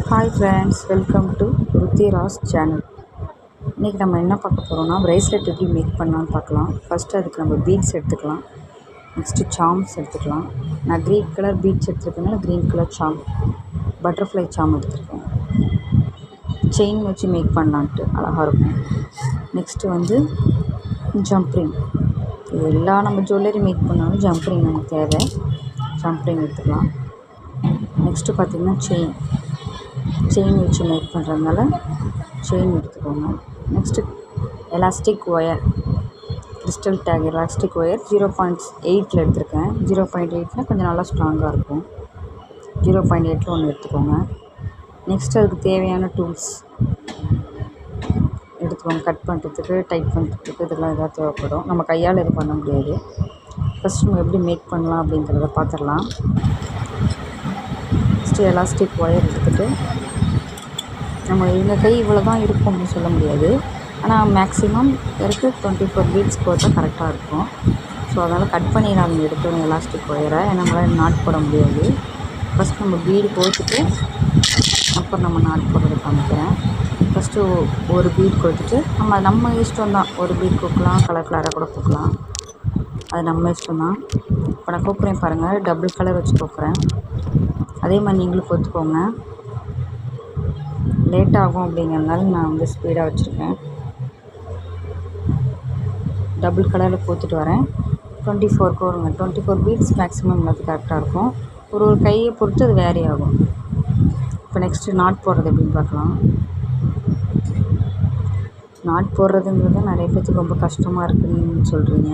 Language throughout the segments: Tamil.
Hi friends, welcome to Rudra's channel. இன்றைக்கி நம்ம என்ன பார்க்க போகிறோம்னா, ப்ரேஸ்லெட் எப்படி மேக் பண்ணலான்னு பார்க்கலாம். ஃபஸ்ட்டு அதுக்கு நம்ம பீட்ஸ் எடுத்துக்கலாம். நெக்ஸ்ட்டு சாம்ஸ் எடுத்துக்கலாம். நான் க்ரீன் கலர் பீட்ஸ் எடுத்துருக்கனால green colour charm, butterfly charm எடுத்துருக்கேன். செயின் வச்சு மேக் பண்ணலான்ட்டு அழகாக இருக்கும். நெக்ஸ்ட்டு வந்து ஜம்ப்ரிங். இது எல்லா நம்ம ஜுவல்லரி மேக் பண்ணாலும் ஜம்ப்ரிங் நமக்கு தேவை. ஜம்ப்ரிங் எடுத்துக்கலாம். நெக்ஸ்ட்டு பார்த்திங்கன்னா செயின் வச்சு மேக் பண்ணுறதுனால செயின் எடுத்துக்கோங்க. Next elastic wire, crystal take elastic wire 0.8 எடுத்திருக்கேன். 0.8 கொஞ்சம் நல்லா ஸ்ட்ராங்காக இருக்கும். 0.8 ஒன்று எடுத்துக்கோங்க. நெக்ஸ்ட்டு அதுக்கு தேவையான டூல்ஸ் எடுத்துக்கோங்க. கட் பண்ணுறதுக்கு, டைட் பண்ணுறதுக்கு இதெல்லாம் எதாவது தேவைப்படும். நம்ம கையால் இது பண்ண முடியாது. ஃபஸ்ட்டு நம்ம எப்படி மேக் பண்ணலாம் அப்படிங்கிறத பார்த்துடலாம். ஃபஸ்ட்டு எலாஸ்டிக் ஒயர் எடுத்துகிட்டு, நம்ம எங்கள் கை இவ்வளோ தான் இருக்கும் அப்படின்னு சொல்ல முடியாது. ஆனால் மேக்ஸிமம் இருக்குது 24 பீட்ஸ் போட்டால் கரெக்டாக இருக்கும். ஸோ அதனால் கட் பண்ணிடாமல் எடுக்கணும் எலாஸ்டிக் ஒயரை. நம்மளால் நாட் போட முடியாது. ஃபஸ்ட் நம்ம பீடு கோர்த்துட்டு அப்புறம் நம்ம நாட் போடுறது காமிக்கிறேன். ஃபஸ்ட்டு ஒரு பீட் கொடுத்துட்டு நம்ம இஷ்டம் தான். ஒரு பீட் கோக்கலாம், கலர் கலராக கூட கோக்கலாம். அது நம்ம இஷ்டம் தான். இப்போ நான் கோக்குறேன் பாருங்கள், டபுள் கலர் வச்சு கோக்குறேன். அதே மாதிரி நீங்களும் கோத்துக்கோங்க. லேட் ஆகும் அப்படிங்கிறதுனால நான் வந்து ஸ்பீடாக வச்சுருக்கேன். டபுள் கலரில் கோத்துட்டு வரேன். 24 கோருங்க. 24 பீட்ஸ் மேக்ஸிமம் எல்லாத்துக்கும் கரெக்டாக இருக்கும். ஒரு கையை பொறுத்து அது வேரி ஆகும். இப்போ நெக்ஸ்ட்டு நாட் போடுறது எப்படின்னு பார்க்கலாம். நாட் போடுறதுங்கிறது நிறைய பேருக்கு ரொம்ப கஷ்டமாக இருக்குதுன்னு சொல்கிறீங்க.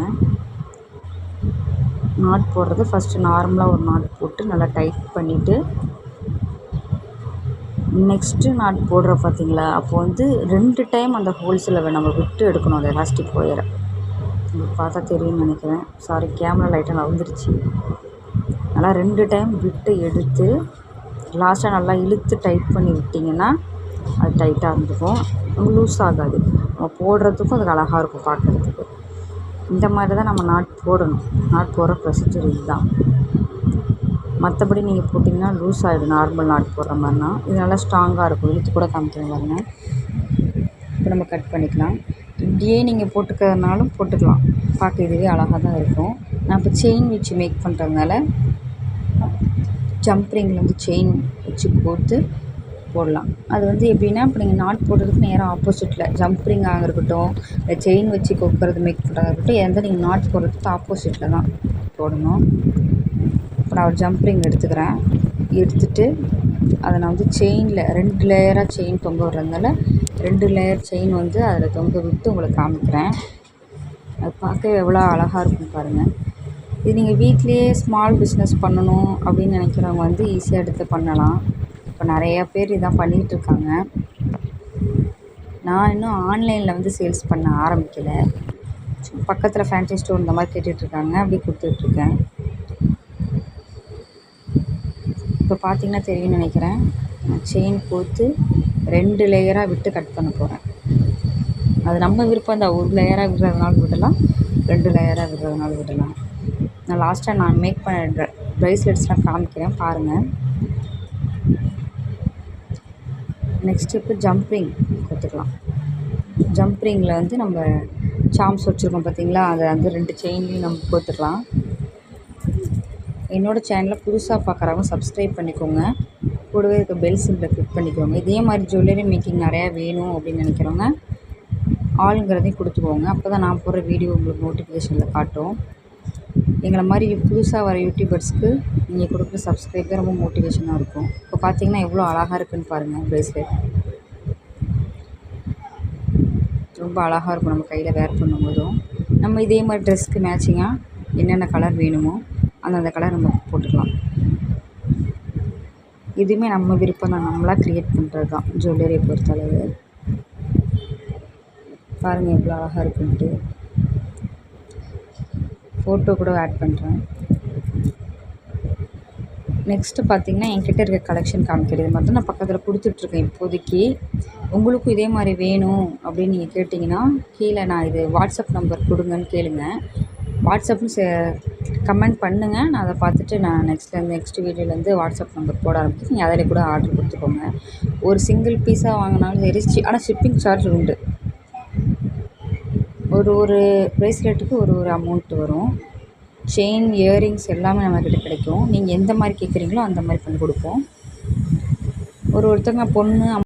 நாட் போடுறது ஃபஸ்ட்டு நார்மலாக ஒரு நாட் போட்டு நல்லா டைட் பண்ணிவிட்டு, நெக்ஸ்ட்டு நாட் போடுற பார்த்தீங்களா, அப்போ வந்து 2 டைம் அந்த ஹோல்ஸில் நம்ம விட்டு எடுக்கணும் அந்த எலாஸ்டிக் ஒயரை. உங்களுக்கு பார்த்தா தெரியும்னு நினைக்கிறேன். சாரி, கேமரா லைட்டாக நகர்ந்துருச்சு. நல்லா 2 டைம் விட்டு எடுத்து லாஸ்ட்டாக நல்லா இழுத்து டைட் பண்ணி விட்டிங்கன்னா அது டைட்டாக இருந்துக்கும். லூஸ் ஆகாது. நம்ம போடுறதுக்கும் அதுக்கு அழகாக இருக்கும் பார்க்குறதுக்கு. இந்த மாதிரி தான் நம்ம நாட் போடணும். நாட் போடுற ப்ரொசீஜர் இதுதான். மற்றபடி நீங்கள் போட்டிங்கன்னா லூஸ் ஆகிடும். நார்மல் நாட் போடுற மாதிரினா இது நல்லா ஸ்ட்ராங்காக இருக்கும். இழுத்து கூட காமிக்கிறேன் பாருங்க. இப்போ நம்ம கட் பண்ணிக்கலாம். இப்படியே நீங்கள் போட்டுக்கிறதுனாலும் போட்டுக்கலாம். பார்க்க இதுவே அழகாக தான் இருக்கும். நான் இப்போ செயின் வச்சு மேக் பண்ணுறதுனால ஜம்ப்ரிங்கில் வந்து செயின் வச்சு போட்டு போடலாம். அது வந்து எப்படின்னா, இப்போ நீங்கள் நாட் போடுறதுக்கு நேராக ஆப்போசிட்டில் ஜம்ப்ரிங்காக இருக்கட்டும், இல்லை செயின் வச்சு கொக்குறது மேக் பண்ணுறதா இருக்கட்டும், எந்த நீங்கள் நாட் போடுறதுக்கு ஆப்போசிட்டில் தான் போடணும். இப்போ நான் ஒரு ஜம்ப்ரிங் எடுத்துக்கிறேன். எடுத்துகிட்டு அதை நான் வந்து செயினில் 2 லேயராக செயின் தொங்க விடுறதுனால 2 லேயர் செயின் வந்து அதில் தொங்க விட்டு உங்களுக்கு காமிக்கிறேன். அது பார்க்க எவ்வளோ அழகாக இருக்கும் பாருங்கள். இது நீங்கள் வீட்லேயே ஸ்மால் பிஸ்னஸ் பண்ணணும் அப்படின்னு நினைக்கிறவங்க வந்து ஈஸியாக எடுத்து பண்ணலாம். இப்போ நிறையா பேர் இதான் பண்ணிகிட்ருக்காங்க. நான் இன்னும் ஆன்லைனில் வந்து சேல்ஸ் பண்ண ஆரம்பிக்கலை. பக்கத்தில் ஃபேன்சி ஸ்டோர் இந்த மாதிரி கேட்டுட்ருக்காங்க, அப்படியே கொடுத்துட்ருக்கேன். இப்போ பார்த்திங்கன்னா தெரியும்னு நினைக்கிறேன். நான் செயின் கோர்த்து 2 லேயராக விட்டு கட் பண்ண போகிறேன். அது நம்ம விருப்பம் தான். ஒரு லேயராக விடுறதுனால விடலாம், 2 லேயராக விடுறதுனால விடலாம். நான் லாஸ்ட்டாக நான் மேக் பண்ண ப்ரைஸ்லெட்ஸ்லாம் காமிக்கிறேன் பாருங்கள். நெக்ஸ்ட் இப்போ ஜம்ப்ரிங் கொடுத்துக்கலாம். ஜம்ப்ரிங்கில் வந்து நம்ம சாம்ஸ் வச்சுருக்கோம் பார்த்தீங்களா, அதை வந்து 2 செயின்லேயும் நம்ம கோத்துக்கலாம். என்னோடய சேனலை புதுசாக பார்க்குறவங்க சப்ஸ்கிரைப் பண்ணிக்கோங்க. கூடவே இருக்க பெல் சிம்பிளை கிளிக் பண்ணிக்கோங்க. இதே மாதிரி ஜுவல்லரி மேக்கிங் நிறையா வேணும் அப்படின்னு நினைக்கிறவங்க ஆளுங்கிறதையும் கொடுத்துக்கோங்க. அப்போ தான் நான் போடுற வீடியோ உங்களுக்கு நோட்டிஃபிகேஷனில் காட்டும். எங்களை மாதிரி புதுசாக வர யூடியூபர்ஸ்க்கு நீங்கள் கொடுக்குற சப்ஸ்கிரைபே ரொம்ப மோட்டிவேஷனாக இருக்கும். இப்போ பார்த்தீங்கன்னா எவ்வளோ அழகாக இருக்குதுன்னு பாருங்கள். ப்ரேஸ்லெட் ரொம்ப அழகாக இருக்கும். நம்ம கையில் வேர் பண்ணும்போதும் நம்ம இதே மாதிரி ட்ரெஸ்க்கு மேட்சிங்காக என்னென்ன கலர் வேணுமோ அந்தந்த கலர் நம்ம போட்டுக்கலாம். இதுவுமே நம்ம விருப்பம் தான். நம்மளாக க்ரியேட் பண்ணுறது தான் ஜுவல்லரியை பொறுத்தளவு. பாருங்கள் எவ்வளோ அழகாக இருக்குன்ட்டு. ஃபோட்டோ கூட ஆட் பண்ணுறேன். நெக்ஸ்ட்டு பார்த்திங்கன்னா என்கிட்ட இருக்க கலெக்ஷன் காமிக்கிறது மட்டும் நான் பக்கத்தில் கொடுத்துட்ருக்கேன் இப்போதைக்கு. உங்களுக்கும் இதே மாதிரி வேணும் அப்படின்னு நீங்கள் கேட்டிங்கன்னா கீழே நான் இது வாட்ஸ்அப் நம்பர் கொடுங்கன்னு கேளுங்க. வாட்ஸ்அப்னு கமெண்ட் பண்ணுங்கள். நான் அதை பார்த்துட்டு நான் நெக்ஸ்ட் வீடியோலேருந்து வாட்ஸ்அப் நம்பர் போட ஆரம்பிச்சு நீங்கள் அதில் கூட ஆர்டர் கொடுத்துக்கோங்க. ஒரு சிங்கிள் பீஸாக வாங்கினாலும் சரி, ஆனால் ஷிப்பிங் சார்ஜ் உண்டு. ஒரு ப்ரேஸ்லெட்டுக்கு ஒரு அமௌண்ட்டு வரும். செயின், இயரிங்ஸ் எல்லாமே நம்மக்கிட்ட கிடைக்கும். நீங்கள் எந்த மாதிரி கேட்குறீங்களோ அந்த மாதிரி பண்ணி கொடுப்போம். ஒருத்தவங்க பொண்ணு